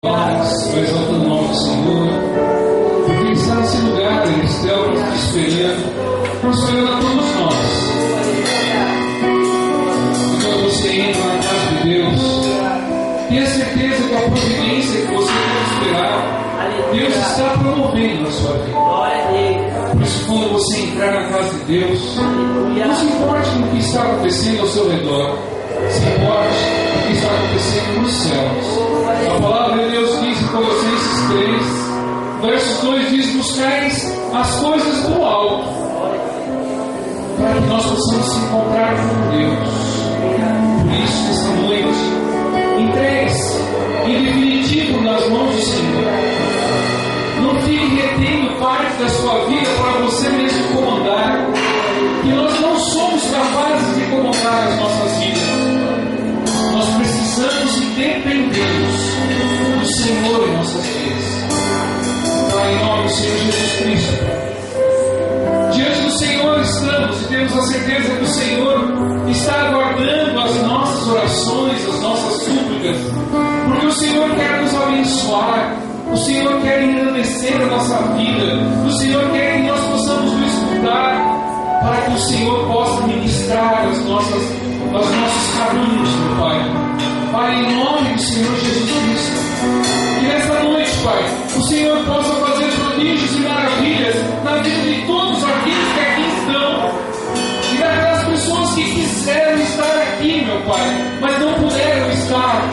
Exaltando o nome do Senhor, porque Ele está nesse lugar, Ele está esperando a todos nós. E quando você entra na casa de Deus, tenha certeza que a providência que você tem que esperar, Deus está promovendo na sua vida. Por isso, quando você entrar na casa de Deus, não se importe com o que está acontecendo ao seu redor, se importe com o que está acontecendo nos céus. A palavra de Deus diz em Colossenses 3, verso 2 diz: buscais as coisas do alto, para que nós possamos se encontrar com Deus. Por isso, nesta noite, entregue-se em definitivo nas mãos do Senhor. Não fique retendo parte da sua vida para você mesmo comandar, que nós não somos capazes de comandar as nossas vidas. Nós precisamos e dependemos do Senhor em nossas vidas. Pai, em nome do Senhor Jesus Cristo, diante do Senhor estamos e temos a certeza que o Senhor está aguardando as nossas orações, as nossas súplicas, porque o Senhor quer nos abençoar, o Senhor quer engrandecer a nossa vida, o Senhor quer que nós possamos o escutar, para que o Senhor possa ministrar os nossos caminhos, meu Pai. Pai, em nome do Senhor Jesus Cristo, que nesta noite, Pai, o Senhor possa fazer prodígios e maravilhas na vida de todos aqueles que aqui estão, e daquelas pessoas que quiseram estar aqui, meu Pai, mas não puderam estar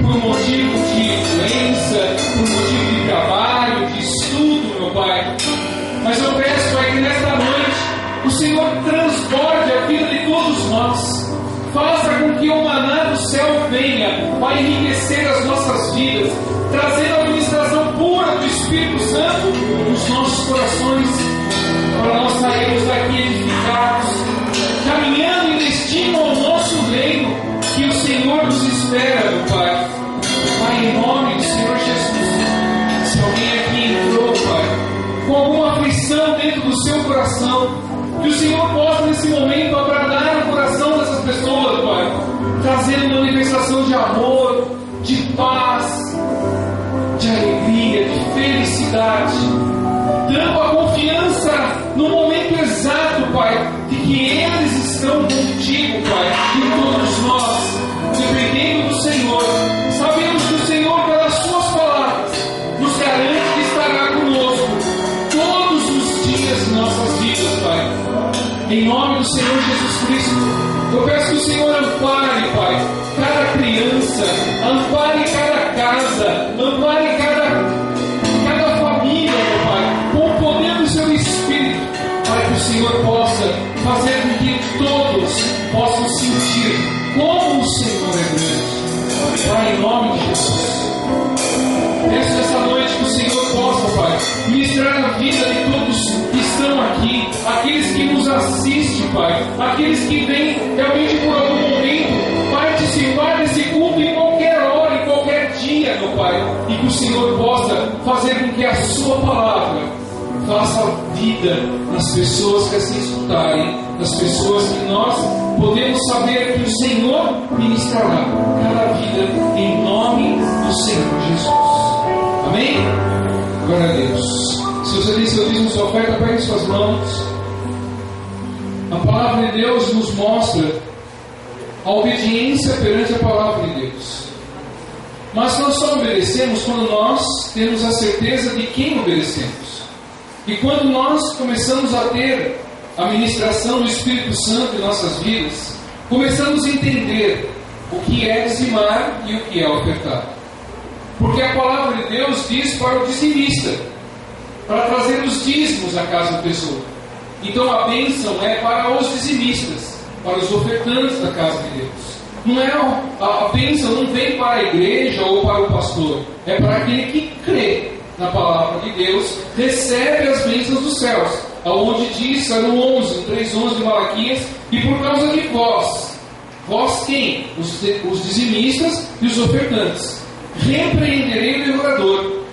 por motivo de doença, por motivo de trabalho, de estudo, meu Pai. Mas eu peço, Pai, que nesta noite o Senhor transborde a vida de todos nós. Faça com que o maná do céu venha para enriquecer as nossas vidas, trazendo a administração pura do Espírito Santo nos nossos corações, para nós sairmos daqui edificados, caminhando em destino ao nosso reino, que o Senhor nos espera, meu Pai. Pai, em nome do Senhor Jesus, se alguém aqui entrou, Pai, com alguma aflição dentro do seu coração, que o Senhor possa nesse momento abradar o coração dessas pessoas, Pai, trazendo uma manifestação de amor, de paz, de alegria, de felicidade, dando a confiança no momento exato, Pai, de que eles estão contigo, Pai, e todos nós, dependendo do Senhor, sabemos que o Senhor, pelas suas palavras, nos garante que estará conosco todos os dias de nossas vidas, Pai. Em nome do Senhor Jesus Cristo, eu peço que o Senhor ampare, Pai, cada criança, ampare cada casa, ampare cada família, meu Pai, com o poder do seu Espírito, para que o Senhor possa fazer com que todos possam sentir como o Senhor é grande. Pai, em nome de Jesus, peço nessa noite que o Senhor possa, Pai, ministrar na vida de todos que estão aqui, aqueles que nos assistem, Pai, aqueles que vêm realmente por algum momento participar desse culto em qualquer hora, em qualquer dia, meu Pai, e que o Senhor possa fazer com que a Sua palavra faça vida nas pessoas que assim escutarem, nas pessoas que nós podemos saber que o Senhor ministrará cada vida em nome do Senhor Jesus. Amém? Glória a Deus. Se você tem seu dízimo, sua oferta, pegue suas mãos. A palavra de Deus nos mostra a obediência perante a palavra de Deus. Mas nós só obedecemos quando nós temos a certeza de quem obedecemos. E quando nós começamos a ter a ministração do Espírito Santo em nossas vidas, começamos a entender o que é dizimar e o que é ofertar. Porque a palavra de Deus diz para o dizimista, para trazer os dízimos à casa do tesouro. Então a bênção é para os dizimistas, para os ofertantes da casa de Deus. Não é a bênção não vem para a igreja ou para o pastor, é para aquele que crê na palavra de Deus, recebe as bênçãos dos céus, aonde diz no 3:11 de Malaquias: e por causa de vós quem? Os dizimistas e os ofertantes, repreenderei o devorador,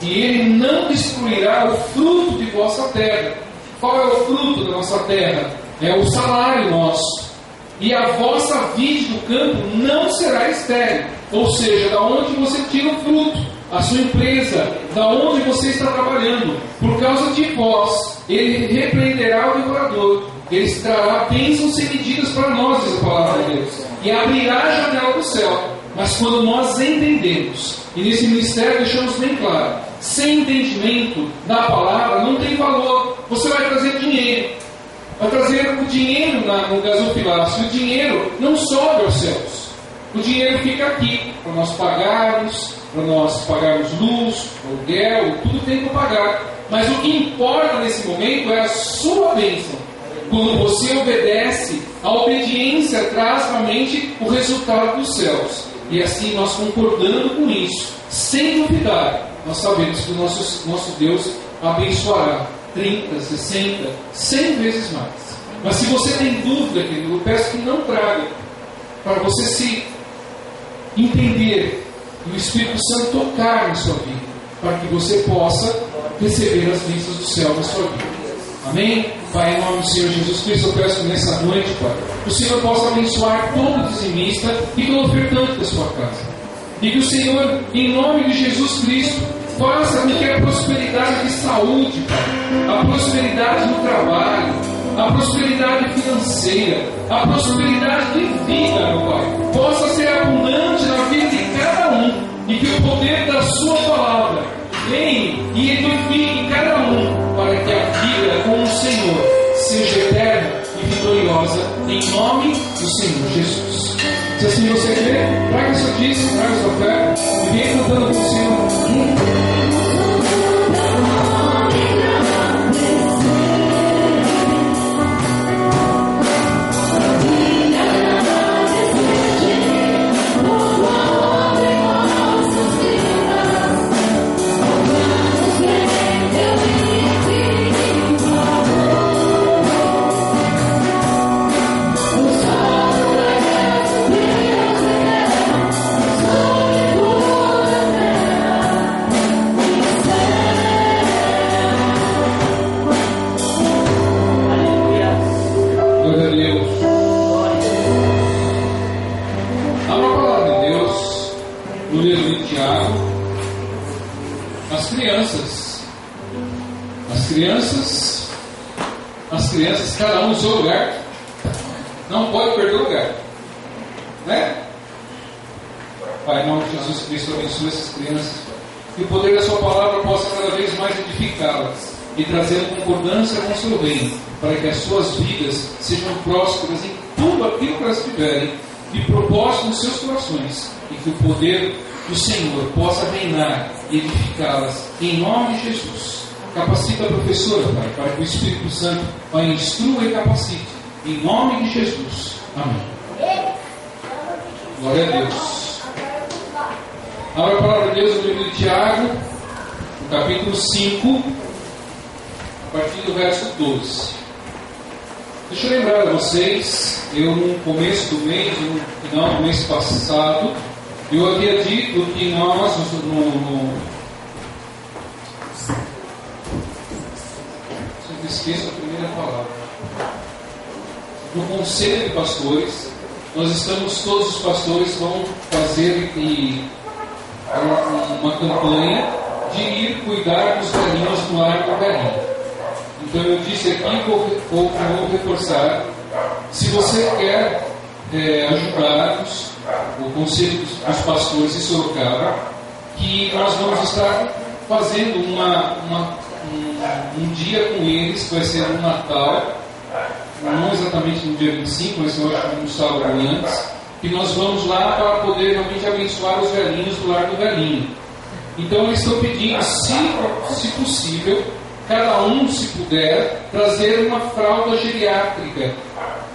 e ele não destruirá o fruto de vossa terra. Qual é o fruto da nossa terra? É o salário nosso. E a vossa vide do campo não será estéril, ou seja, da onde você tira o fruto. a sua empresa, da onde você está trabalhando. Por causa de vós, Ele repreenderá o devorador. Ele trará bênçãos sem medidas para nós, diz a palavra de Deus, e abrirá a janela do céu. Mas quando nós entendemos, e nesse ministério deixamos bem claro, sem entendimento da palavra não tem valor. Você vai trazer dinheiro, vai trazer o dinheiro no gasofilácio, e o dinheiro não sobe aos céus. O dinheiro fica aqui, para nós pagarmos luz, aluguel, tudo tem para pagar. Mas o que importa nesse momento é a sua bênção. Quando você obedece, a obediência traz realmente o resultado dos céus. E assim, nós concordando com isso, sem duvidar, nós sabemos que o nosso Deus abençoará 30, 60, 100 vezes mais. Mas se você tem dúvida, querido, eu peço que não traga, para você se entender e o Espírito Santo tocar na sua vida, para que você possa receber as bênçãos do céu na sua vida. Amém? Pai, em nome do Senhor Jesus Cristo, eu peço que nessa noite, Pai, o Senhor possa abençoar todo dizimista e todo ofertante da sua casa. E que o Senhor, em nome de Jesus Cristo, faça com que a prosperidade de saúde, Pai, a prosperidade no trabalho, a prosperidade financeira, a prosperidade de vida, meu Pai, possa ser abundante na vida de cada um, e que o poder da sua palavra venha e edifique cada um, para que a vida com o Senhor seja eterna e vitoriosa, em nome do Senhor Jesus. Se assim você crê, traga sua dízimo, traga sua fé e venha cantando com o Senhor. As crianças, cada um no seu lugar, não pode perder o lugar, né? Pai, em nome de Jesus Cristo, abençoe essas crianças, que o poder da sua palavra possa cada vez mais edificá-las e trazer concordância com o seu reino, para que as suas vidas sejam prósperas em tudo aquilo que elas tiverem de propósito nos seus corações, e que o poder do Senhor possa reinar e edificá-las em nome de Jesus. Capacita a professora, Pai, para que o Espírito Santo vai instrua e capacite. Em nome de Jesus. Amém. Glória a Deus. Abra a palavra de Deus no livro de Tiago, no capítulo 5, a partir do verso 12. Deixa eu lembrar a vocês, eu no começo do mês, no final do mês passado, eu havia dito que nós, esqueço a primeira palavra. No Conselho de Pastores, todos os pastores vão fazer uma campanha de ir cuidar dos velhinhos no lar do velhinho. Então eu disse aqui, vou reforçar, se você quer ajudar-nos, o Conselho dos Pastores de Sorocaba, que nós vamos estar fazendo um dia com eles, que vai ser no Natal, não exatamente no dia 25, mas eu acho que no sábado antes, que nós vamos lá para poder realmente abençoar os velhinhos do lar do velhinho. Então eles estão pedindo, se possível, cada um, se puder, trazer uma fralda geriátrica,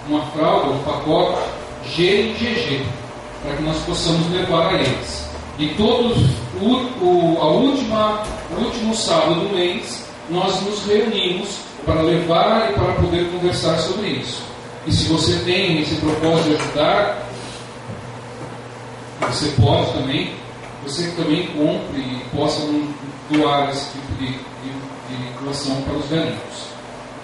uma fralda, um pacote G e GG, para que nós possamos levar a eles. E todos, o último sábado do mês, nós nos reunimos para levar e para poder conversar sobre isso. E se você tem esse propósito de ajudar, você pode também, você também compre e possa doar esse tipo de doação para os velhinhos.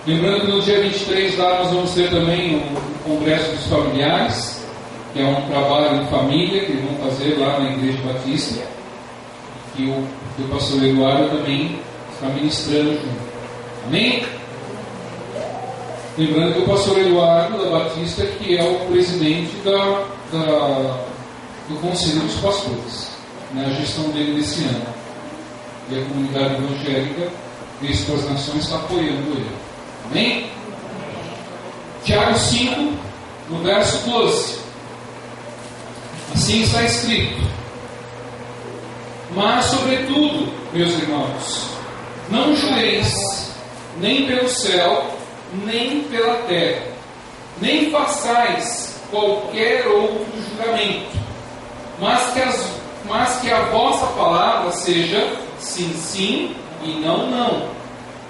Lembrando que no dia 23 lá nós vamos ter também o Congresso dos Familiares, que é um trabalho em família que eles vão fazer lá na Igreja Batista. que o pastor Eduardo também está ministrando junto. Amém? Lembrando que o pastor Eduardo da Batista, que é o presidente do Conselho dos Pastores, na gestão dele desse ano. E a comunidade evangélica, Cristo das Nações, está apoiando ele. Amém? Tiago 5, no verso 12. Assim está escrito: mas, sobretudo, meus irmãos, não jureis nem pelo céu, nem pela terra, nem façais qualquer outro juramento, mas que a vossa palavra seja sim, sim e não, não,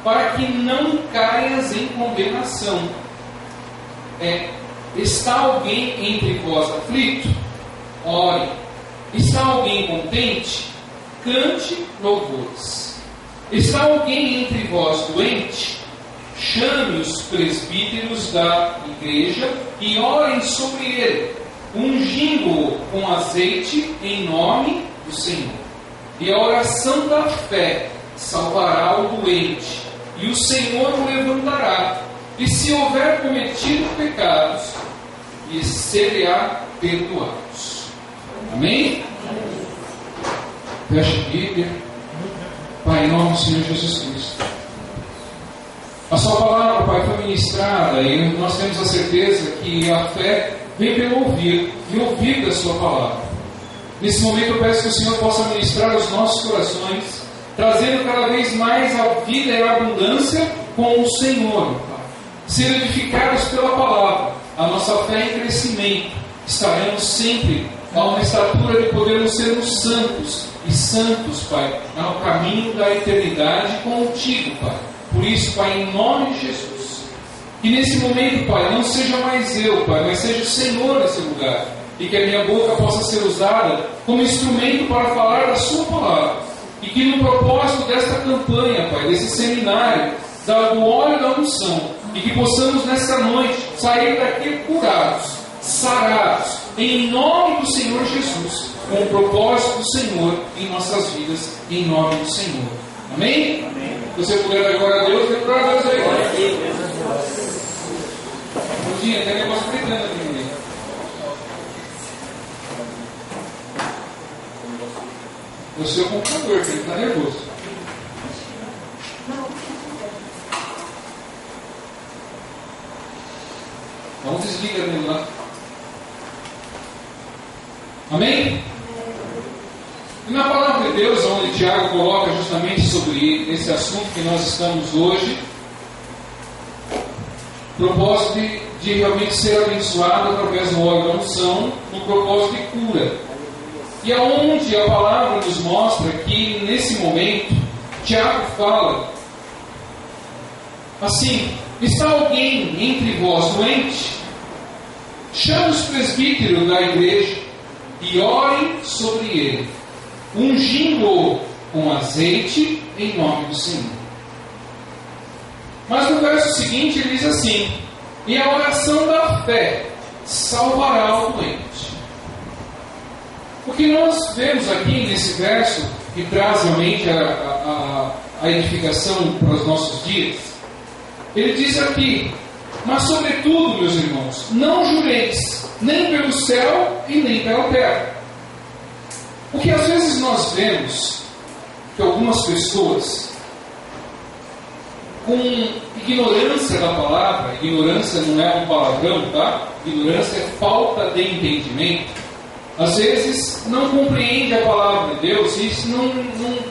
para que não caias em condenação. Está alguém entre vós aflito? Ore. Está alguém contente? Cante louvores. Está alguém entre vós doente? Chame os presbíteros da igreja e orem sobre ele, ungindo-o com azeite em nome do Senhor. E a oração da fé salvará o doente, e o Senhor o levantará. E se houver cometido pecados, lhe será perdoados. Amém? Feche a Bíblia. Pai, em nome do Senhor Jesus Cristo, a sua palavra, Pai, foi ministrada e nós temos a certeza que a fé vem pelo ouvir e ouvir da sua palavra. Nesse momento eu peço que o Senhor possa ministrar os nossos corações, trazendo cada vez mais a vida e a abundância com o Senhor, Pai. Ser edificados pela palavra, a nossa fé em crescimento, estaremos sempre a uma estatura de podermos sermos santos e santos, Pai, no caminho da eternidade contigo, Pai. Por isso, Pai, em nome de Jesus, que nesse momento, Pai, não seja mais eu, Pai, mas seja o Senhor nesse lugar, e que a minha boca possa ser usada como instrumento para falar da sua palavra, e que no propósito desta campanha, Pai, desse seminário, do óleo da unção, e que possamos nessa noite sair daqui curados, sarados, em nome do Senhor Jesus, com o propósito do Senhor em nossas vidas, em nome do Senhor. Amém? Amém. Se você puder dar glória a Deus, dê glória a Deus aí. Rodinha, tem negócio gritando aqui. O seu computador, que ele está nervoso. Então desliga dele lá. Amém? E na palavra de Deus, onde Tiago coloca justamente sobre esse assunto que nós estamos hoje, propósito de realmente ser abençoado através do óleo da unção, no propósito de cura. E aonde a palavra nos mostra que nesse momento Tiago fala assim: está alguém entre vós doente? Chame os presbíteros da igreja e orem sobre ele, ungindo-o com azeite em nome do Senhor. Mas no verso seguinte ele diz assim: e a oração da fé salvará o doente. O que nós vemos aqui nesse verso, que traz realmente a edificação para os nossos dias, ele diz aqui: mas sobretudo, meus irmãos, não jureis nem pelo céu e nem pela terra. O que às vezes nós vemos que algumas pessoas, com ignorância da palavra, ignorância não é um palavrão, tá? Ignorância é falta de entendimento. Às vezes não compreende a palavra de Deus e não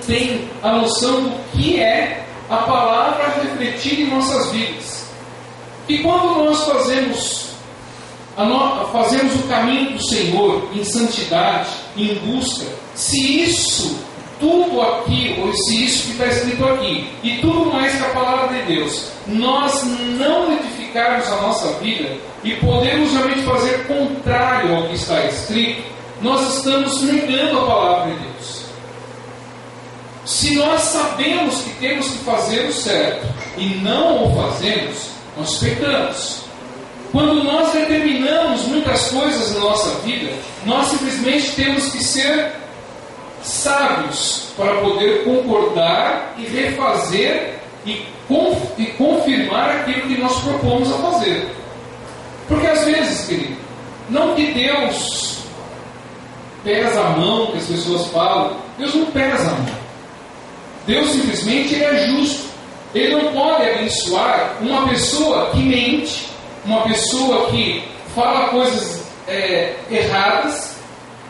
tem a noção do que é a palavra refletida em nossas vidas. E quando nós fazemos o caminho do Senhor em santidade, em busca, se isso, tudo aqui, ou se isso que está escrito aqui, e tudo mais que a palavra de Deus, nós não edificarmos a nossa vida e podemos realmente fazer contrário ao que está escrito, nós estamos negando a palavra de Deus. Se nós sabemos que temos que fazer o certo e não o fazemos, nós pecamos. Quando nós determinamos muitas coisas na nossa vida, nós simplesmente temos que ser sábios para poder concordar e refazer e confirmar aquilo que nós propomos a fazer. Porque às vezes, querido, não que Deus pesa a mão, que as pessoas falam, Deus não pesa a mão. Deus simplesmente Ele é justo. Ele não pode abençoar uma pessoa que mente, uma pessoa que fala coisas erradas,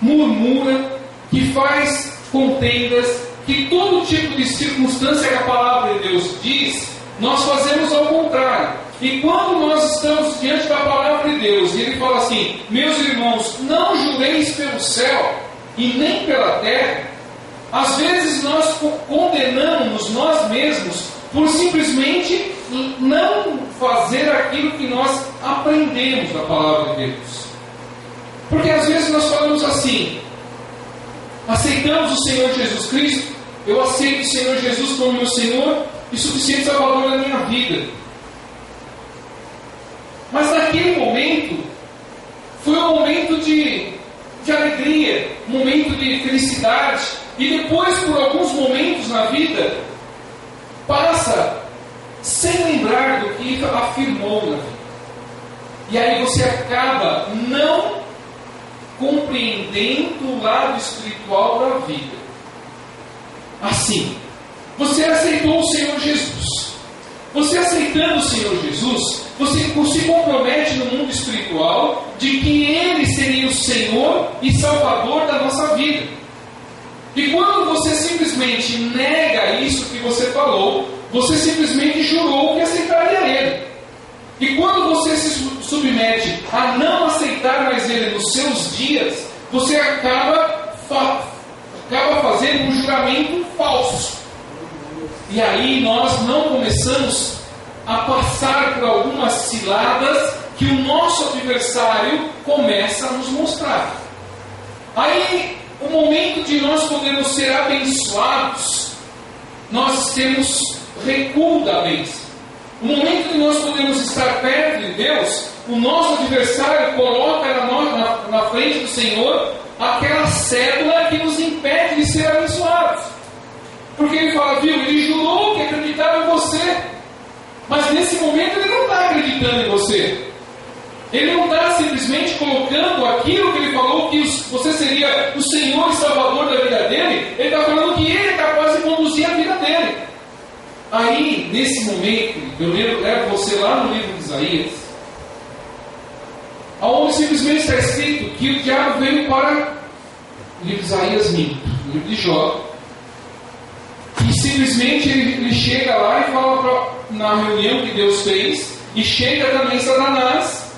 murmura, que faz contendas, que todo tipo de circunstância que a palavra de Deus diz, nós fazemos ao contrário. E quando nós estamos diante da palavra de Deus, e Ele fala assim: meus irmãos, não jureis pelo céu e nem pela terra, às vezes nós condenamos nós mesmos por simplesmente não fazer aquilo que nós aprendemos da palavra de Deus. Porque às vezes nós falamos assim: aceitamos o Senhor Jesus Cristo, eu aceito o Senhor Jesus como meu Senhor e suficiente Salvador da minha vida. Mas naquele momento, foi um momento de alegria, um momento de felicidade, e depois, por alguns momentos na vida, passa sem lembrar do que afirmou na vida. E aí você acaba não compreendendo o lado espiritual da vida. Assim, você aceitou o Senhor Jesus. Você aceitando o Senhor Jesus, você se compromete no mundo espiritual de que Ele seria o Senhor e Salvador da nossa vida. E quando você simplesmente nega isso que você falou, você simplesmente jurou que aceitaria Ele. E quando você se submete a não aceitar mais Ele nos seus dias, você acaba fazendo um juramento falso. E aí nós não começamos a passar por algumas ciladas que o nosso adversário começa a nos mostrar. Aí, o momento de nós podermos ser abençoados, nós temos recuo da bênção. O momento de nós podemos estar perto de Deus, o nosso adversário coloca na frente do Senhor aquela cédula que nos impede de ser abençoados. Porque ele fala: viu, ele jurou que acreditava em você, mas nesse momento ele não está acreditando em você. Ele não está simplesmente colocando aquilo que ele falou, que você seria o Senhor e Salvador da vida dele. Ele está falando que ele é capaz de conduzir a vida dele. Aí, nesse momento, eu levo você lá no livro de Isaías, onde simplesmente está escrito que o diabo veio para o livro de Isaías, o livro de Jó, e simplesmente ele chega lá e fala na reunião que Deus fez, e chega também Satanás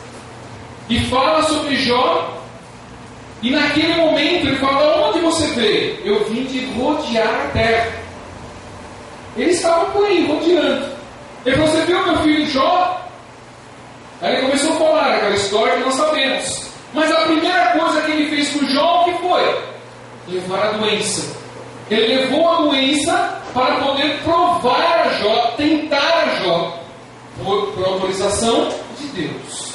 e fala sobre Jó, e naquele momento ele fala: onde você veio? Eu vim de rodear a terra. Ele estava por aí, rodeando. Ele falou: você viu meu filho Jó? Aí ele começou a falar aquela história que nós sabemos. Mas a primeira coisa que ele fez com Jó, o que foi? Levar a doença. Ele levou a doença para poder provar a Jó, tentar a Jó, por autorização de Deus.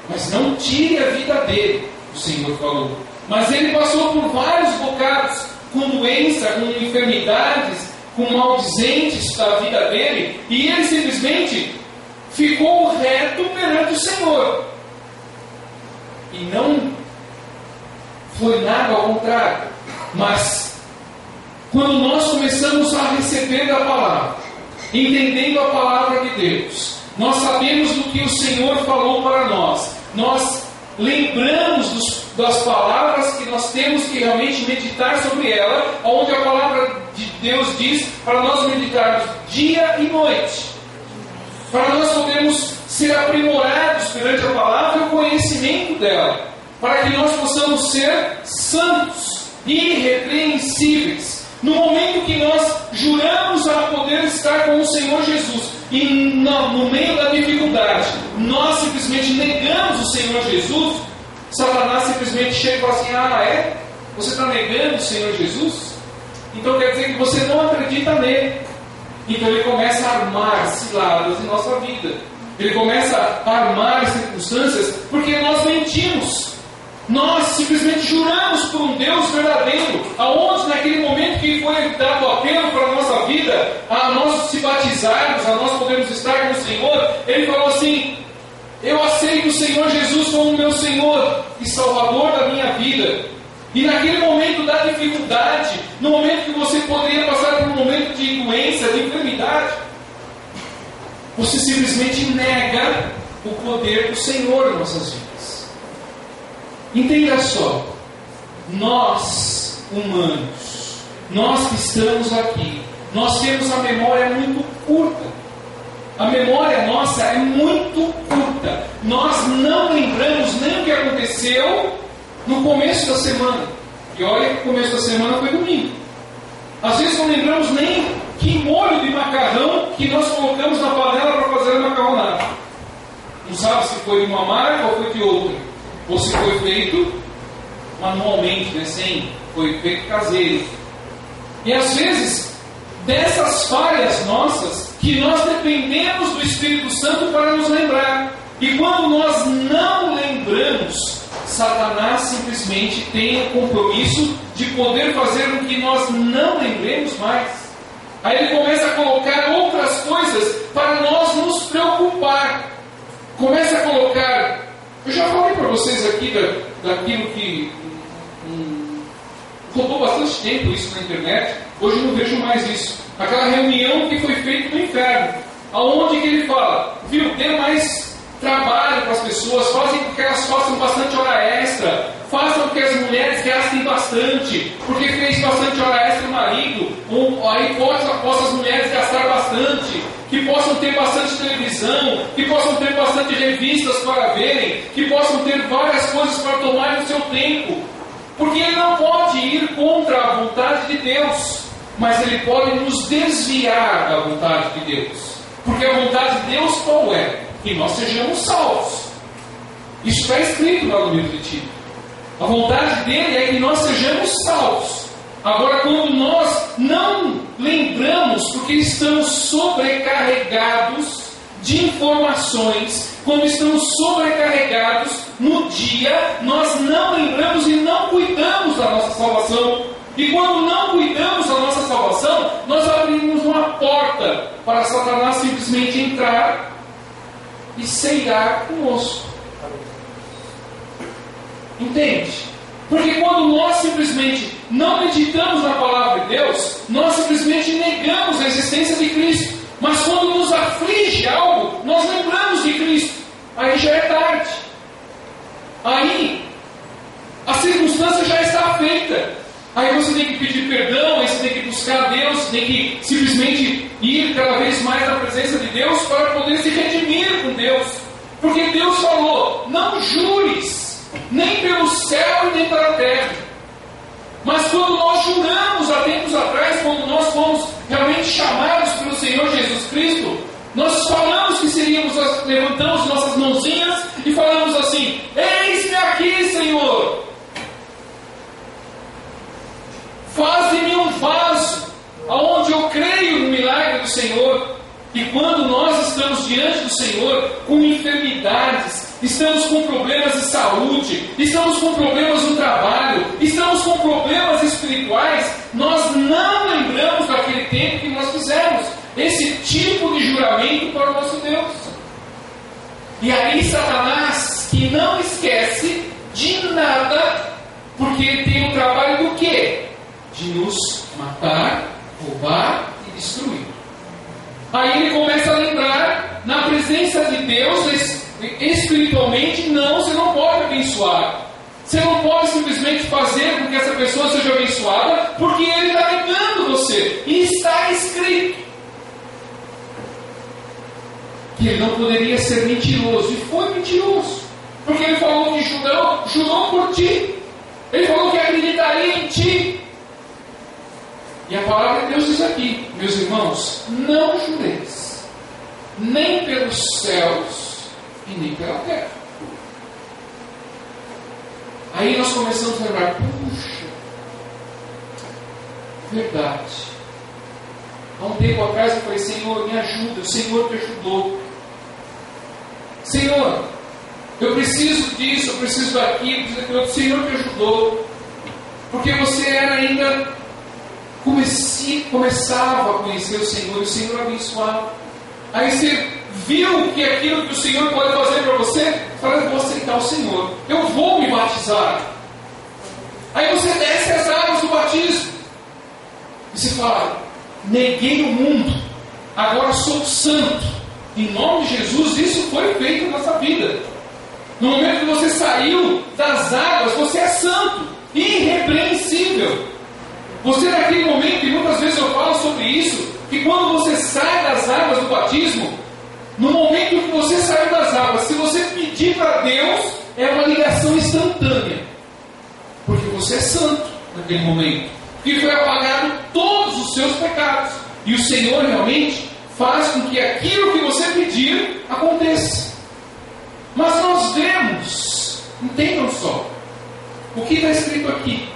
Mas não tire a vida dele, o Senhor falou. Mas ele passou por vários bocados, com doença, com enfermidades, com maldizentes da vida dele, e ele simplesmente ficou reto perante o Senhor. E não foi nada ao contrário. Mas quando nós começamos a receber da palavra, entendendo a palavra de Deus, nós sabemos do que o Senhor falou para nós, nós lembramos das palavras que nós temos que realmente meditar sobre ela, onde a palavra de Deus diz para nós meditarmos dia e noite, para nós podermos ser aprimorados perante a palavra e o conhecimento dela, para que nós possamos ser santos, irrepreensíveis. No momento que nós juramos a poder estar com o Senhor Jesus, e no meio da dificuldade, nós simplesmente negamos o Senhor Jesus, Satanás simplesmente chega e fala assim: ah, é? Você está negando o Senhor Jesus? Então quer dizer que você não acredita nele. Então ele começa a armar ciladas em nossa vida. Ele começa a armar circunstâncias, porque nós mentimos. Nós simplesmente juramos por um Deus verdadeiro, aonde naquele momento que foi dado o apelo para a nossa vida, a nós se batizarmos, a nós podermos estar com o Senhor, Ele falou assim: eu aceito o Senhor Jesus como meu Senhor e Salvador da minha vida. E naquele momento da dificuldade, no momento que você poderia passar por um momento de doença, de enfermidade, você simplesmente nega o poder do Senhor em nossas vidas. Entenda só, nós humanos, nós que estamos aqui, nós temos a memória muito curta. A memória nossa é muito curta. Nós não lembramos nem o que aconteceu no começo da semana. E olha que o começo da semana foi domingo. Às vezes não lembramos nem que molho de macarrão que nós colocamos na panela para fazer a macarronada. Não sabe se foi de uma marca ou foi de outra. Ou se foi feito manualmente, né? Foi feito caseiro. E às vezes, dessas falhas nossas, que nós dependemos do Espírito Santo para nos lembrar. E quando nós não lembramos, Satanás simplesmente tem o compromisso de poder fazer com que nós não lembremos mais. Aí ele começa a colocar outras coisas para nós nos preocupar. Começa a colocar... Eu já falei para vocês aqui daquilo que rodou bastante tempo isso na internet. Hoje eu não vejo mais isso. Aquela reunião que foi feita no inferno, aonde que ele fala: viu, dê mais trabalho para as pessoas, fazem com que elas façam bastante hora extra, façam com que as mulheres gastem bastante, porque fez bastante hora extra o marido, aí possa as mulheres gastar bastante, que possam ter bastante televisão, que possam ter bastante revistas para verem, que possam ter várias coisas para tomar no seu tempo, porque ele não pode ir contra a vontade de Deus, mas ele pode nos desviar da vontade de Deus. Porque a vontade de Deus qual é? Que nós sejamos salvos. Isso está escrito lá no livro de Tito. A vontade dele é que nós sejamos salvos. Agora, quando nós não lembramos, porque estamos sobrecarregados de informações, quando estamos sobrecarregados no dia, nós não lembramos e não cuidamos da nossa salvação. E quando não cuidamos da nossa salvação, nós abrimos uma porta para Satanás simplesmente entrar e ceiar conosco. Entende? Porque quando nós simplesmente não meditamos na palavra de Deus, nós simplesmente negamos a existência de Cristo. Mas quando nos aflige algo, nós lembramos de Cristo. Aí já é tarde. Aí a circunstância já está feita. Aí você tem que pedir perdão, aí você tem que buscar Deus, tem que simplesmente ir cada vez mais na presença de Deus para poder se redimir com Deus. Porque Deus falou: não jures, nem pelo céu e nem pela terra. Mas quando nós juramos há tempos atrás, quando nós fomos realmente chamados pelo Senhor Jesus Cristo, nós falamos que seríamos, levantamos nossas mãozinhas e falamos assim: eis-me aqui, Senhor. Faz de mim um vaso, aonde eu creio no milagre do Senhor. E quando nós estamos diante do Senhor com enfermidades, estamos com problemas de saúde, estamos com problemas no trabalho, estamos com problemas espirituais, nós não lembramos daquele tempo que nós fizemos esse tipo de juramento para o nosso Deus. E aí Satanás, que não esquece de nada, porque ele tem o trabalho do quê? De nos matar, roubar e destruir. Aí ele começa a lembrar, na presença de Deus, espiritualmente, não, você não pode abençoar. Você não pode simplesmente fazer com que essa pessoa seja abençoada, porque ele está negando você. E está escrito que ele não poderia ser mentiroso. E foi mentiroso. Porque ele falou que jurou por ti. Ele falou que acreditaria em ti. E a palavra de Deus diz aqui, meus irmãos: não jureis, nem pelos céus e nem pela terra. Aí nós começamos a lembrar: puxa, verdade. Há um tempo atrás eu falei: Senhor, me ajuda. O Senhor te ajudou. Senhor, eu preciso disso, eu preciso daquilo, o Senhor te ajudou. Porque você era ainda, começava a conhecer o Senhor, e o Senhor abençoava. Aí você viu que aquilo que o Senhor pode fazer para você, fala, eu vou aceitar o Senhor, eu vou me batizar. Aí você desce as águas do batismo, e você fala, neguei o mundo, agora sou santo. Em nome de Jesus, isso foi feito na nossa vida. No momento que você saiu das águas, você é santo, irrepreensível. Você naquele momento, e muitas vezes eu falo sobre isso, que quando você sai das águas do batismo, no momento que você saiu das águas, se você pedir para Deus, é uma ligação instantânea. Porque você é santo naquele momento. E foi apagado todos os seus pecados. E o Senhor realmente faz com que aquilo que você pedir aconteça. Mas nós vemos, entendam só, o que está escrito aqui.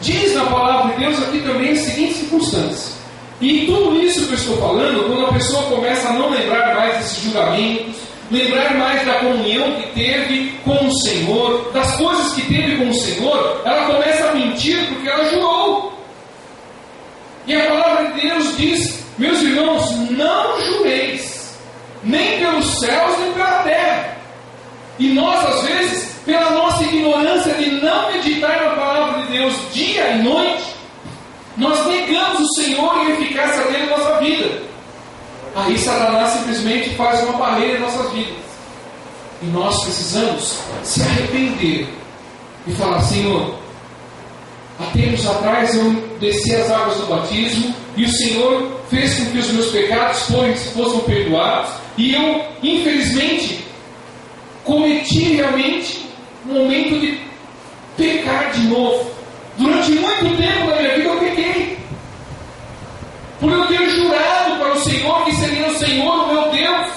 Diz na palavra de Deus aqui também a seguinte circunstância. E tudo isso que eu estou falando, quando a pessoa começa a não lembrar mais desses julgamentos, lembrar mais da comunhão que teve com o Senhor, das coisas que teve com o Senhor, ela começa a mentir porque ela jurou. E a palavra de Deus diz, meus irmãos, não jureis, nem pelos céus, nem pela terra. E nós, às vezes, pela nossa ignorância de não meditar na palavra de Deus dia e noite, nós negamos o Senhor e a eficácia dele na nossa vida. Aí Satanás simplesmente faz uma barreira em nossas vidas. E nós precisamos se arrepender e falar, Senhor, há tempos atrás eu desci as águas do batismo e o Senhor fez com que os meus pecados fossem perdoados, e eu, infelizmente, cometi realmente um momento de pecar de novo. Durante muito tempo da minha vida eu pequei, por eu ter jurado para o Senhor que seria o Senhor o meu Deus,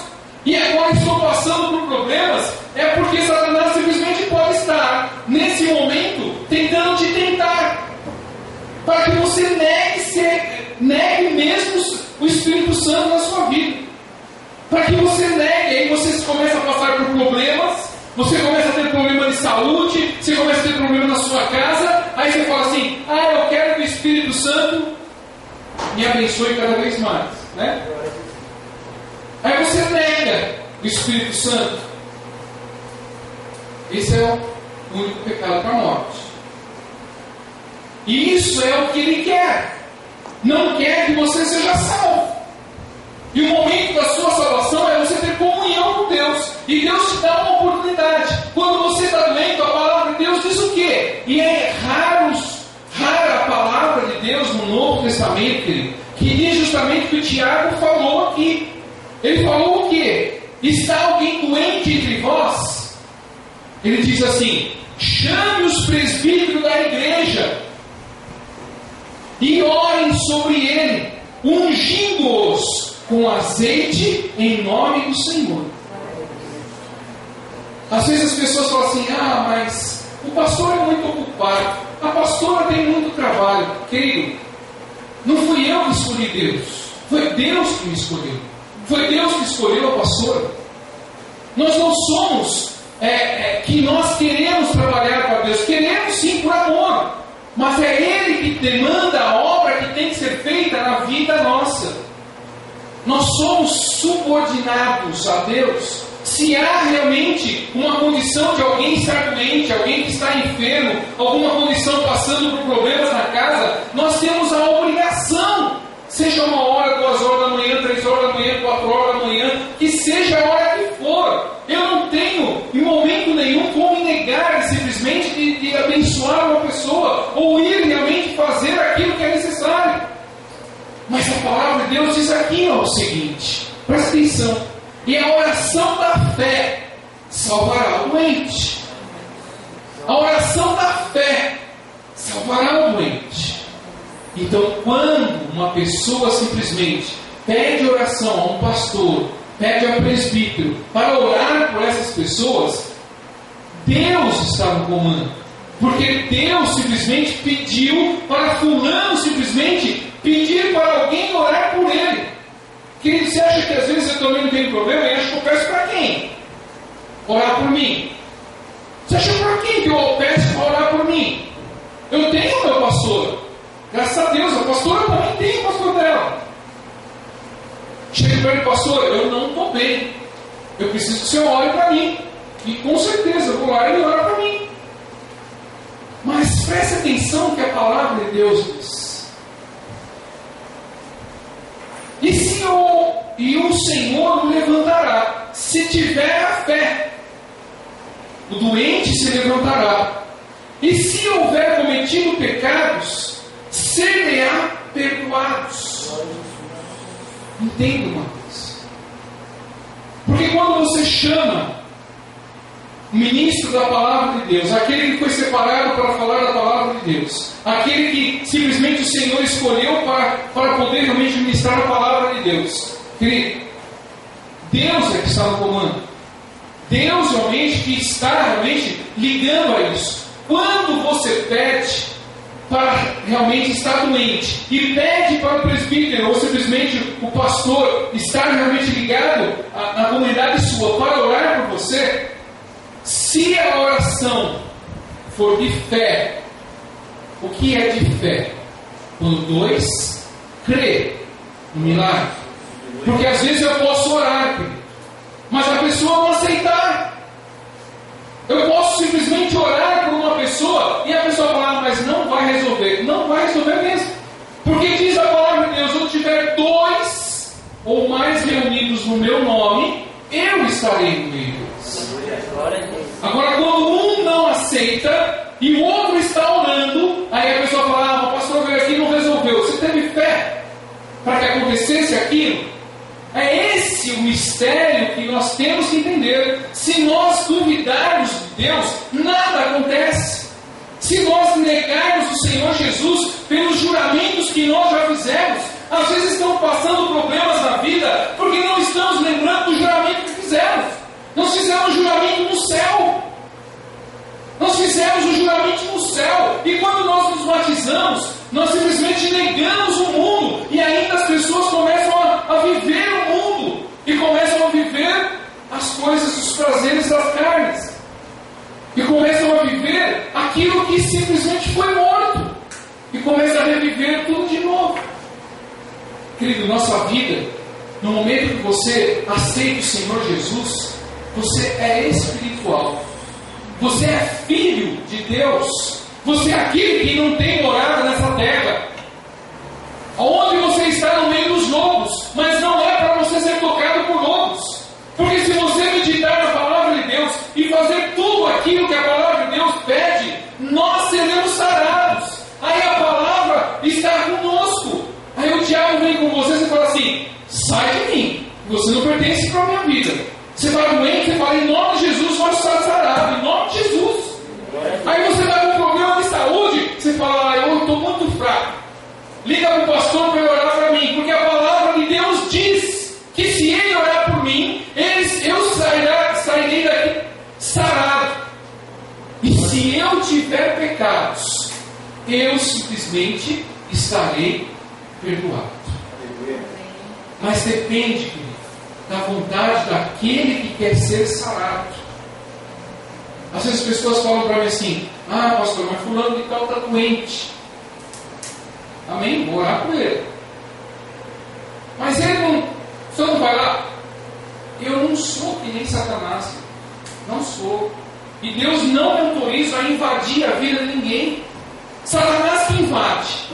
e agora estou passando por problemas. É porque Satanás simplesmente pode estar nesse momento tentando te tentar, para que você negue mesmo o Espírito Santo na sua vida, para que você negue. Aí você começa a passar por problemas, você começa a ter problema de saúde, você começa a ter problema na sua casa. Aí você fala assim, eu quero que o Espírito Santo me abençoe cada vez mais, né? Aí você nega o Espírito Santo. Esse é o único pecado para a morte. E isso é o que ele quer. Não quer que você seja salvo. E o momento da sua salvação é você ter comunhão com Deus. E Deus te dá uma oportunidade. Quando você está doente, a palavra de Deus diz o quê? E é rara a palavra de Deus no Novo Testamento, querido, que diz justamente o que o Tiago falou aqui. Ele falou o quê? Está alguém doente entre vós? Ele diz assim, chame os presbíteros da igreja e orem sobre ele, ungindo-os com azeite em nome do Senhor. Às vezes as pessoas falam assim, mas o pastor é muito ocupado, a pastora tem muito trabalho. Querido, não fui eu que escolhi Deus, foi Deus que me escolheu. Foi Deus que escolheu a pastora. Nós não somos que nós queremos trabalhar para Deus, queremos sim por amor, mas é Ele que demanda a obra que tem que ser feita na vida nossa. Nós somos subordinados a Deus. Se há realmente uma condição de alguém estar doente, alguém que está enfermo, alguma condição passando por problemas na casa, nós temos a obrigação, seja 1 hora, 2 horas da manhã, 3 horas da manhã, 4 horas da manhã, que seja a hora que for. Eu não tenho em momento nenhum como negar simplesmente de abençoar uma pessoa, ou ir realmente fazer aquilo que é necessário. Mas a palavra de Deus diz aqui o seguinte, presta atenção. E a oração da fé salvará o doente. A oração da fé salvará o doente. Então, quando uma pessoa simplesmente pede oração a um pastor, pede ao presbítero para orar por essas pessoas, Deus está no comando. Porque Deus simplesmente pediu para fulano simplesmente pedir para alguém orar por ele. Querido, você acha que às vezes eu também não tenho problema? E acho que eu peço para quem? orar por mim. Você acha por quem que eu peço para orar por mim? Eu tenho o meu pastor. Graças a Deus, a pastora também tem o pastor dela. Chega para ele, pastor, eu não estou bem. Eu preciso que o senhor ore para mim. E com certeza eu vou lá e ele ora para mim. Mas preste atenção no que a palavra de Deus diz. E o Senhor o levantará, se tiver a fé. O doente se levantará. E se houver cometido pecados, ser-lhe-á perdoados. Entenda uma coisa. Porque quando você chama o ministro da palavra de Deus, aquele que foi separado para falar da palavra de Deus, aquele que simplesmente o Senhor escolheu para poder realmente ministrar a palavra de Deus, querido, Deus é que está no comando. Deus realmente que está realmente ligando a isso. Quando você pede para realmente estar doente e pede para o presbítero ou simplesmente o pastor estar realmente ligado à comunidade sua para orar por você, se a oração for de fé, o que é de fé? Quando dois crê no milagre. Porque às vezes eu posso orar, mas a pessoa não aceitar. Eu posso simplesmente orar por uma pessoa e a pessoa falar, mas não vai resolver. Não vai resolver mesmo. Porque diz a palavra de Deus, onde tiver dois ou mais reunidos no meu nome, eu estarei no meio deles. Agora, quando um não aceita e o outro está orando, aí a pessoa fala, o pastor veio aqui e não resolveu. Você teve fé para que acontecesse aquilo? É esse o mistério que nós temos que entender. Se nós duvidarmos de Deus, nada acontece. Se nós negarmos o Senhor Jesus pelos juramentos que nós já fizemos, às vezes estamos passando problemas na vida porque não estamos lembrando do juramento que fizemos. Nós fizemos o juramento no céu. Nós fizemos o juramento no céu. E quando nós nos batizamos, nós simplesmente negamos o mundo. E ainda as pessoas começam a viver o mundo. E começam a viver as coisas, os prazeres das carnes. E começam a viver aquilo que simplesmente foi morto. E começam a reviver tudo de novo. Querido, nossa vida, no momento que você aceita o Senhor Jesus, você é espiritual. Você é filho de Deus. Você é aquele que não tem morada nessa terra. Onde você está no meio dos lobos, mas não é para você ser tocado por lobos. Porque se você meditar na palavra de Deus e fazer tudo aquilo que a palavra de Deus pede, nós seremos sarados. Aí a palavra está conosco. Aí o diabo vem com você e fala assim, sai de mim, você não pertence para a minha vida. Você está doente, você fala, em nome de Jesus, vai estar sarado, em nome de Jesus. Aí você está com problema de saúde, você fala, eu estou muito fraco. Liga para o pastor para ele orar para mim, porque a palavra de Deus diz que se ele orar por mim, eu sairei daqui sarado. E se eu tiver pecados, eu simplesmente estarei perdoado. Mas depende, querido, da vontade daquele que quer ser sarado. Às vezes as pessoas falam para mim assim, pastor, mas fulano de tal está doente. Amém? Vou orar por ele. Mas ele não, o senhor não vai lá? Eu não sou que nem Satanás. Não sou. E Deus não me autoriza a invadir a vida de ninguém. Satanás que invade.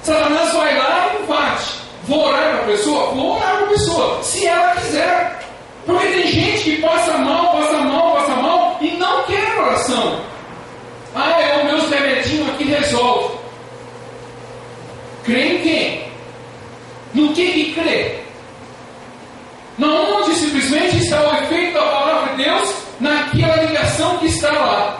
Satanás vai lá e invade. Vou orar para a pessoa? Vou orar para a pessoa, se ela quiser. Porque tem gente que passa mal e não quer oração. É o meu remedinho aqui resolve. Crê em quem? No que crê? Onde simplesmente está o efeito da palavra de Deus, naquela ligação que está lá.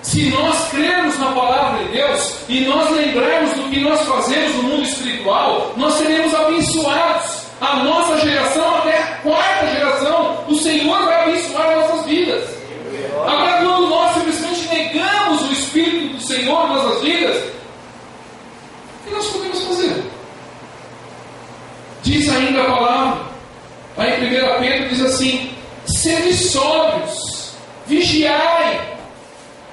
Se nós crermos na palavra de Deus e nós lembrarmos do que nós fazemos no mundo espiritual, nós seremos abençoados. A nossa geração, até a quarta geração, o Senhor vai abençoar nossas vidas. Agora, quando nós simplesmente negamos o Espírito do Senhor em nossas vidas, o que nós podemos fazer? Diz ainda a palavra, lá em 1 Pedro diz assim, sede sóbrios vigiai,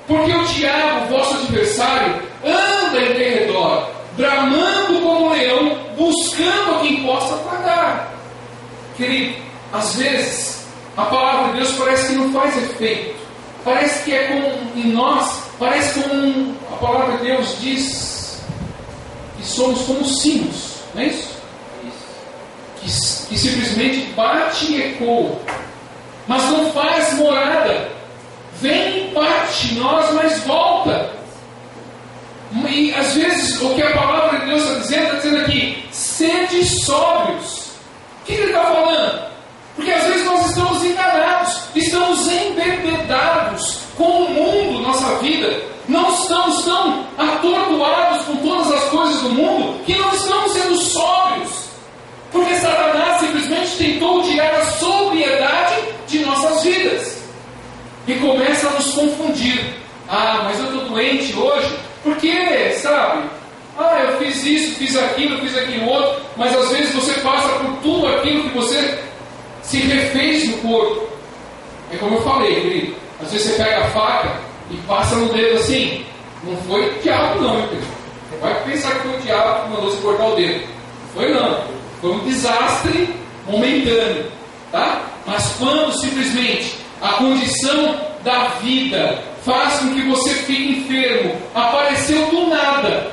porque o diabo, vosso adversário, anda em derredor, bramando como um leão, buscando a quem possa tragar. Querido, às vezes a palavra de Deus parece que não faz efeito, parece que é como em nós, parece como a palavra de Deus diz que somos como sinos, não é isso? Que simplesmente bate e ecoa, mas não faz morada. Vem, bate em nós, mas volta. E às vezes o que a palavra de Deus está dizendo aqui, sede sóbrios. O que ele está falando? Porque às vezes nós estamos enganados, estamos embebedados com o mundo, nossa vida. Não estamos tão atordoados com todas as coisas do mundo que não estamos sendo sóbrios. Porque Satanás simplesmente tentou tirar a sobriedade de nossas vidas. E começa a nos confundir. Ah, mas eu estou doente hoje. Porque, sabe? Ah, eu fiz isso, fiz aquilo outro. Mas às vezes você passa por tudo aquilo que você se refez no corpo. É como eu falei, querido. Às vezes você pega a faca e passa no dedo assim. Não foi o diabo não, querido. Você vai pensar que foi o diabo que mandou você cortar o dedo. Não foi não. Foi um desastre momentâneo, tá? Mas quando simplesmente a condição da vida faz com que você fique enfermo, apareceu do nada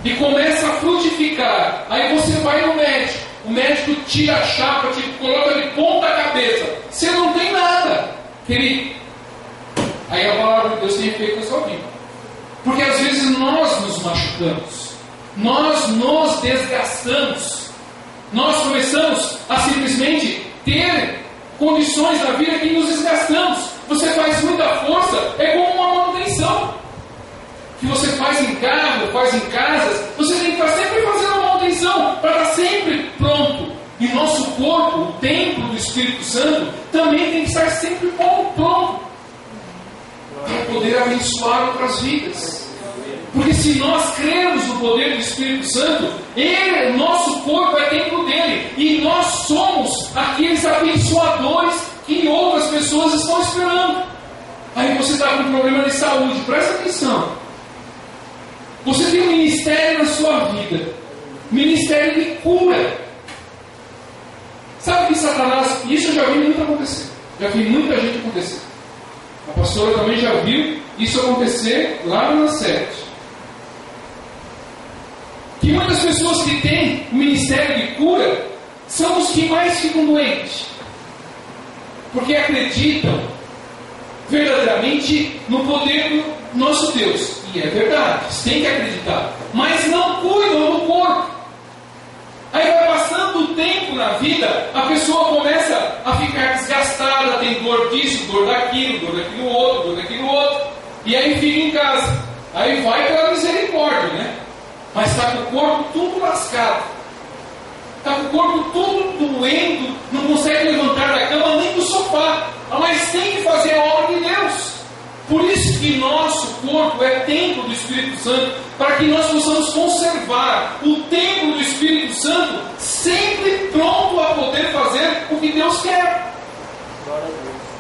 e começa a frutificar, aí você vai no médico, o médico tira a chapa, te coloca de ponta cabeça, você não tem nada, querido. Aí a palavra de Deus tem efeito na sua vida, porque às vezes nós nos machucamos, nós nos desgastamos. Nós começamos a simplesmente ter condições na vida que nos desgastamos. Você faz muita força, é como uma manutenção que você faz em carro, faz em casas. Você tem que estar sempre fazendo uma manutenção para estar sempre pronto. E nosso corpo, o templo do Espírito Santo, também tem que estar sempre pronto para poder abençoar outras vidas. Porque se nós cremos no poder do Espírito Santo, ele, nosso corpo é templo dele. E nós somos aqueles abençoadores que outras pessoas estão esperando. Aí você está com um problema de saúde, presta atenção. Você tem um ministério na sua vida, ministério de cura. Sabe que Satanás, isso eu já vi muito acontecer. Já vi muita gente acontecer. A pastora também já viu isso acontecer lá na sede. Que muitas pessoas que têm o ministério de cura são os que mais ficam doentes, porque acreditam verdadeiramente no poder do nosso Deus, e é verdade, você tem que acreditar, mas não cuidam do corpo. Aí vai passando o tempo na vida, a pessoa começa a ficar desgastada, tem dor disso, dor daquilo outro, e aí fica em casa, aí vai pela misericórdia, né? Mas está com o corpo tudo lascado, está com o corpo tudo doendo, não consegue levantar da cama nem do sofá, mas tem que fazer a obra de Deus. Por isso que nosso corpo é templo do Espírito Santo, para que nós possamos conservar o templo do Espírito Santo sempre pronto a poder fazer o que Deus quer.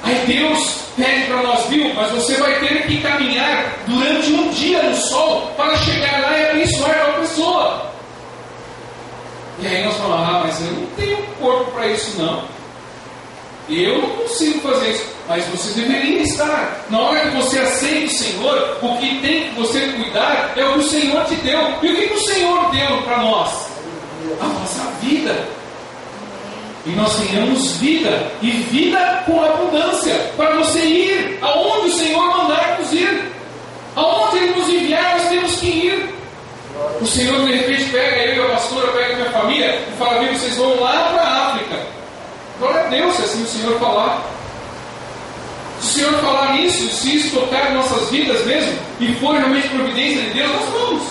Aí Deus pede para nós, viu, mas você vai ter que caminhar durante um dia no sol para chegar lá e abençoar a pessoa. E aí nós falamos, mas eu não tenho corpo para isso não. Eu não consigo fazer isso. Mas você deveria estar. Na hora que você aceita o Senhor, o que tem que você cuidar é o que o Senhor te deu. E o que o Senhor deu para nós? A nossa vida. E nós tenhamos vida, e vida com abundância, para você ir aonde o Senhor mandar nos ir. Aonde Ele nos enviar, nós temos que ir. O Senhor de repente pega eu e a pastora, pega a minha família e fala, viu, vocês vão lá para a África. Glória a Deus, se assim o Senhor falar. Se o Senhor falar isso, se isso tocar em nossas vidas mesmo, e for realmente providência de Deus, nós vamos.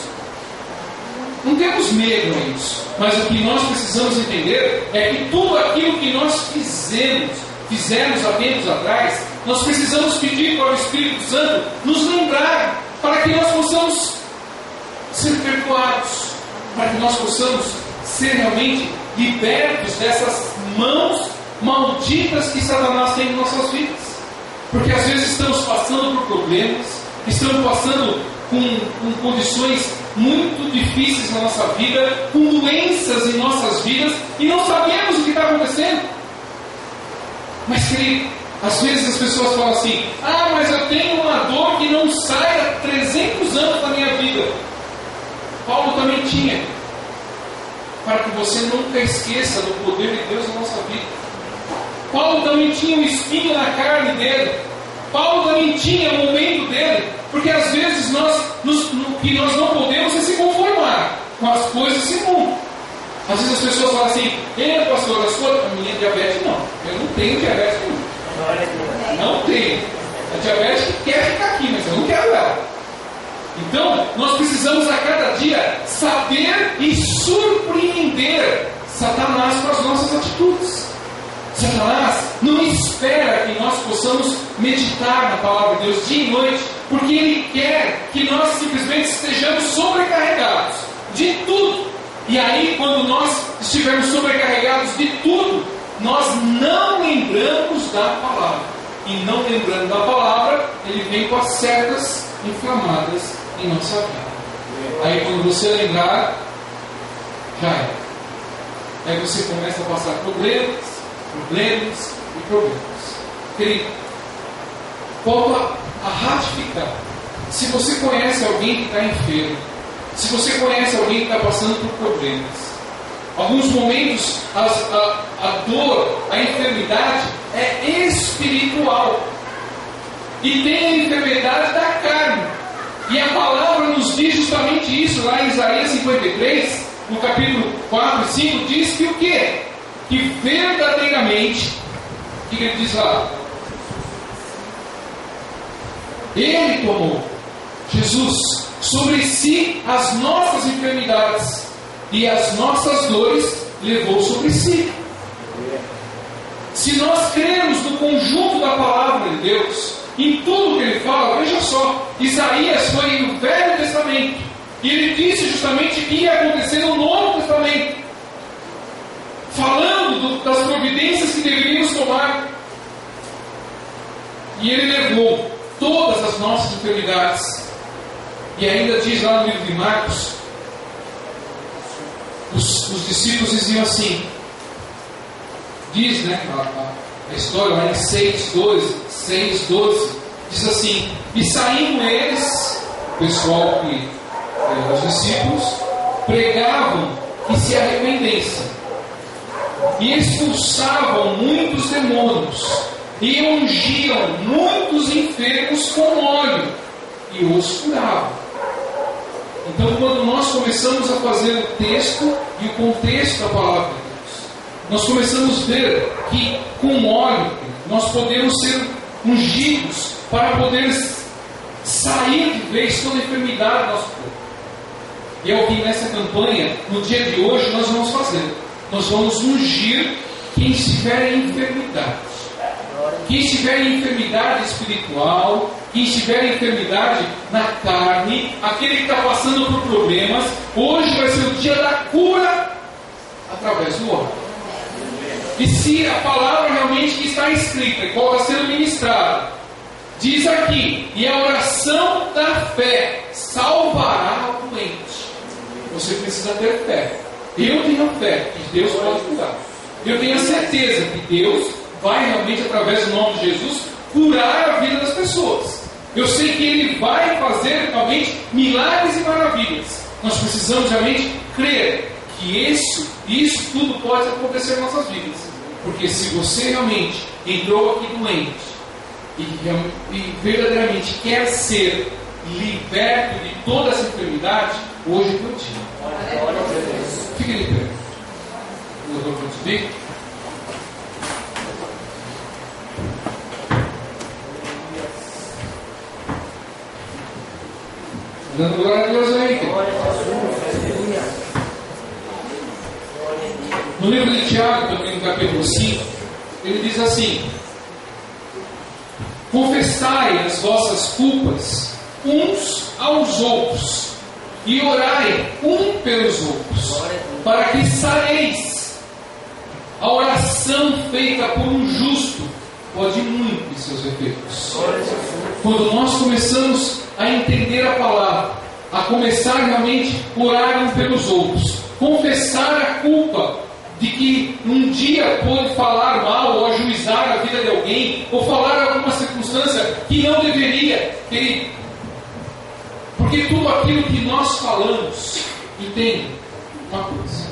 Não temos medo a isso. Mas o que nós precisamos entender é que tudo aquilo que nós fizemos há tempos atrás, nós precisamos pedir para o Espírito Santo nos lembrar, para que nós possamos ser perdoados, para que nós possamos ser realmente libertos dessas mãos malditas que Satanás tem em nossas vidas. Porque às vezes estamos passando por problemas, estamos passando com condições muito difíceis na nossa vida, com doenças em nossas vidas, e não sabemos o que está acontecendo. Mas, querido, às vezes as pessoas falam assim: ah, mas eu tenho uma dor que não sai há 300 anos da minha vida. Paulo também tinha. Para que você nunca esqueça do poder de Deus na nossa vida. Paulo também tinha um espinho na carne dele. Paulo também tinha o momento dele. Porque às vezes o que nós não podemos é se conformar com as coisas desse mundo. Às vezes as pessoas falam assim: pastor, a minha diabetes não. Eu não tenho diabetes nenhuma. Não tenho. A diabetes quer ficar aqui, mas eu não quero ela. Então, nós precisamos a cada dia saber e surpreender Satanás com as nossas atitudes. Satanás não espera que nós possamos meditar na palavra de Deus dia e noite, porque ele quer que nós simplesmente estejamos sobrecarregados de tudo. E aí, quando nós estivermos sobrecarregados de tudo, nós não lembramos da palavra. E não lembrando da palavra, ele vem com as setas inflamadas em nossa vida. Aí quando você lembrar, já é. Aí você começa a passar problemas. Querido, volta a ratificar. Se você conhece alguém que está enfermo, se você conhece alguém que está passando por problemas, alguns momentos a dor, a enfermidade é espiritual. E tem a enfermidade da carne. E a palavra nos diz justamente isso, lá em Isaías 53, no capítulo 4 e 5, diz que o quê? Que verdadeiramente, o que ele diz lá? Ele tomou, Jesus, sobre si as nossas enfermidades e as nossas dores levou sobre si. Se nós cremos no conjunto da palavra de Deus, em tudo que ele fala, veja só, Isaías foi no Velho Testamento, e ele disse justamente o que ia acontecer no Novo Testamento, falando das providências que deveríamos tomar. E ele levou todas as nossas enfermidades. E ainda diz lá no livro de Marcos, os discípulos diziam assim, diz, né, a história lá em 6:12, diz assim: e saindo eles, o pessoal que os discípulos, pregavam que se arrependessem, e expulsavam muitos demônios, e ungiam muitos enfermos com óleo, e os curavam. Então, quando nós começamos a fazer o texto e o contexto da palavra de Deus, nós começamos a ver que com óleo nós podemos ser ungidos para poder sair de vez toda a enfermidade do nosso corpo. E é o que nessa campanha, no dia de hoje, nós vamos fazer. Nós vamos ungir quem estiver em enfermidade. Quem estiver em enfermidade espiritual, quem estiver em enfermidade na carne, aquele que está passando por problemas, hoje vai ser o dia da cura através do óleo. E se a palavra realmente que está escrita, qual está sendo ministrada, diz aqui: e a oração da fé salvará o doente. Você precisa ter fé. Eu tenho fé que Deus pode curar. Eu tenho a certeza que Deus vai realmente, através do nome de Jesus, curar a vida das pessoas. Eu sei que Ele vai fazer realmente milagres e maravilhas. Nós precisamos realmente crer que isso tudo pode acontecer em nossas vidas. Porque se você realmente entrou aqui doente e verdadeiramente quer ser liberto de toda essa enfermidade, hoje é o teu dia. Fique de pé. O louvor para subir. Dando glória a Deus aí. No livro de Tiago, também no capítulo 5, ele diz assim: confessai as vossas culpas uns aos outros e orai um pelos outros, para que sareis. A oração feita por um justo pode ir muito em seus efeitos. Quando nós começamos a entender a palavra, a começar realmente a orar uns pelos outros, confessar a culpa de que um dia pôde falar mal ou ajuizar a vida de alguém, ou falar alguma circunstância que não deveria, querido. Porque tudo aquilo que nós falamos, entende uma coisa: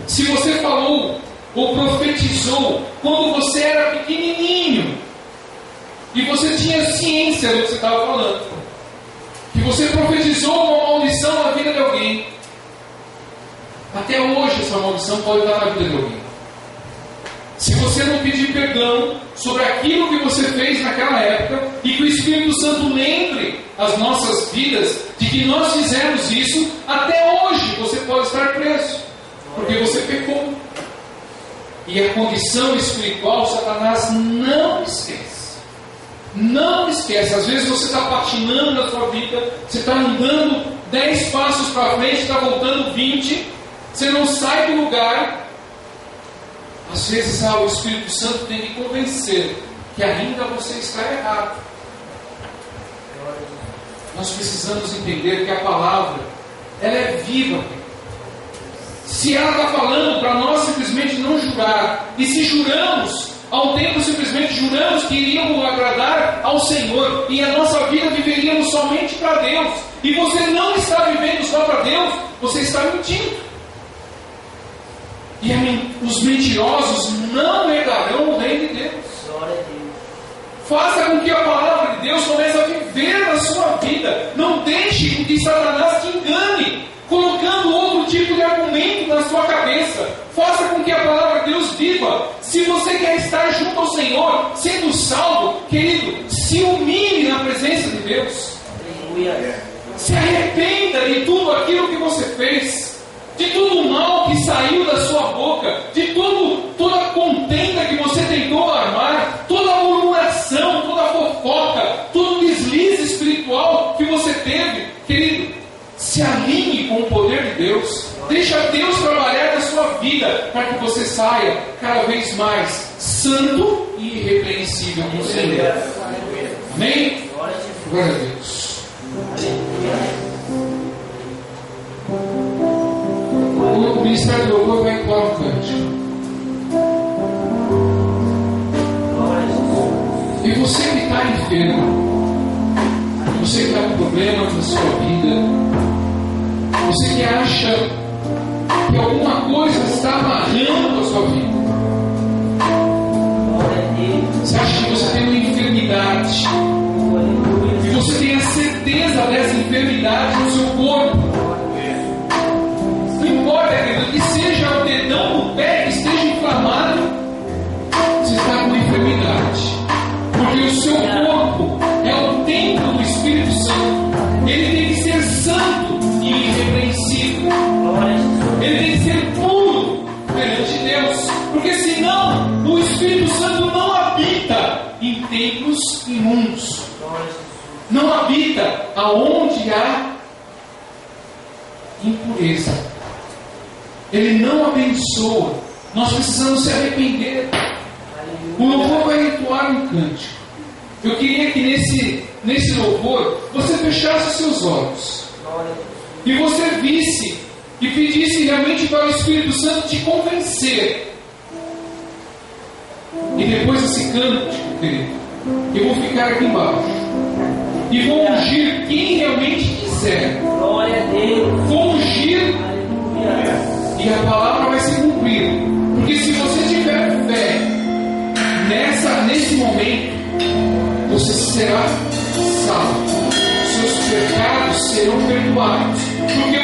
se você falou ou profetizou quando você era pequenininho e você tinha ciência do que você estava falando, que você profetizou uma maldição na vida de alguém, até hoje essa maldição pode estar na vida de alguém. Se você não pedir perdão sobre aquilo que você fez naquela época, e que o Espírito Santo lembre as nossas vidas de que nós fizemos isso, até hoje você pode estar preso, porque você pecou. E a condição espiritual, Satanás não esquece. Não esquece. Às vezes você está patinando na sua vida, você está andando 10 passos para frente, está voltando 20, você não sai do lugar. Às vezes o Espírito Santo tem que convencer que ainda você está errado. Nós precisamos entender que a palavra, ela é viva. Se ela está falando para nós simplesmente não jurar, e se juramos, ao tempo simplesmente juramos que iríamos agradar ao Senhor, e a nossa vida viveríamos somente para Deus, e você não está vivendo só para Deus, você está mentindo. E os mentirosos não herdarão o reino de Deus. Faça com que a palavra de Deus comece a viver na sua vida. Não deixe que Satanás te engane, colocando outro tipo de argumento na sua cabeça. Faça com que a palavra de Deus viva. Se você quer estar junto ao Senhor, sendo salvo, querido, se humilhe na presença de Deus. Se arrependa de tudo aquilo que você fez, de tudo o mal que saiu da sua boca, de toda a contenda que você tentou armar, toda a murmuração, toda a fofoca, todo o deslize espiritual que você teve, querido. Se alinhe com o poder de Deus. Deixa Deus trabalhar na sua vida para que você saia cada vez mais santo e irrepreensível no Senhor. Amém? Glória a Deus. O ministério do louvor vai entoar um cântico. E você que está enfermo, você que está com problemas na sua vida, você que acha que alguma coisa está amarrando a sua vida, você acha que você tem uma enfermidade, e você tem a certeza dessa enfermidade no seu corpo, não importa, querido, que seja o dedão do pé que esteja inflamado, você está com uma enfermidade, porque o seu corpo é o templo do Espírito Santo. Ele tem que ser santo e irrepreensível. Ele tem que ser puro perante Deus, porque senão o Espírito Santo não habita em templos imundos, não habita aonde há impureza. Ele não abençoa. Nós precisamos se arrepender. O louvor vai entoar um cântico. Eu queria que nesse louvor você fechasse seus olhos e você visse e pedisse realmente para o Espírito Santo te convencer. E depois desse cântico, querido, eu vou ficar aqui embaixo e vou ungir quem realmente quiser. Glória a Deus. Vou ungir e a palavra vai se cumprir. Porque se você tiver fé nesse momento, você será salvo. Seus pecados serão perdoados. Porque